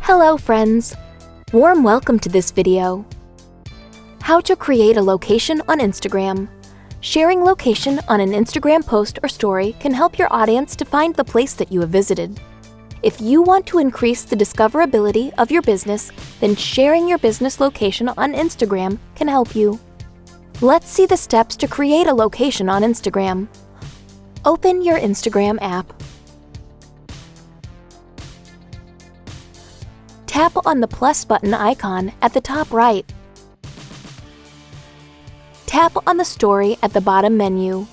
Hello friends! Warm welcome to this video. How to create a location on Instagram. Sharing location on an Instagram post or story can help your audience to find the place that you have visited. If you want to increase the discoverability of your business, then sharing your business location on Instagram can help you. Let's see the steps to create a location on Instagram. Open your Instagram app. Tap on the plus button icon at the top right. Tap on the story at the bottom menu.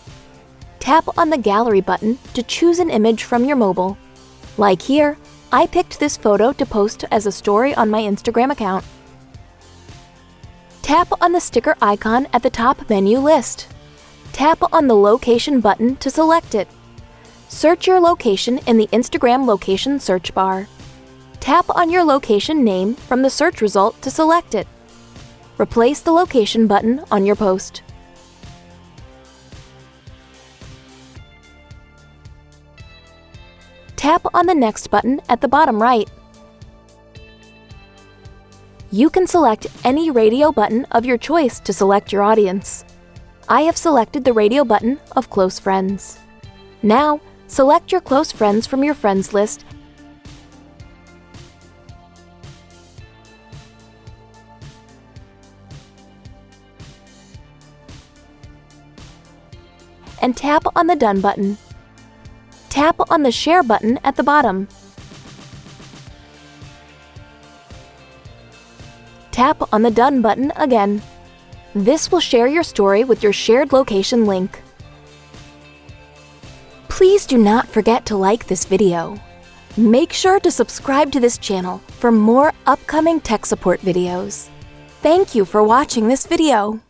Tap on the gallery button to choose an image from your mobile. Like here, I picked this photo to post as a story on my Instagram account. Tap on the sticker icon at the top menu list. Tap on the location button to select it. Search your location in the Instagram location search bar. Tap on your location name from the search result to select it. Replace the location button on your post. Tap on the next button at the bottom right. You can select any radio button of your choice to select your audience. I have selected the radio button of Close Friends. Now, select your close friends from your friends list and tap on the Done button. Tap on the Share button at the bottom. Tap on the Done button again. This will share your story with your shared location link. Please do not forget to like this video. Make sure to subscribe to this channel for more upcoming tech support videos. Thank you for watching this video.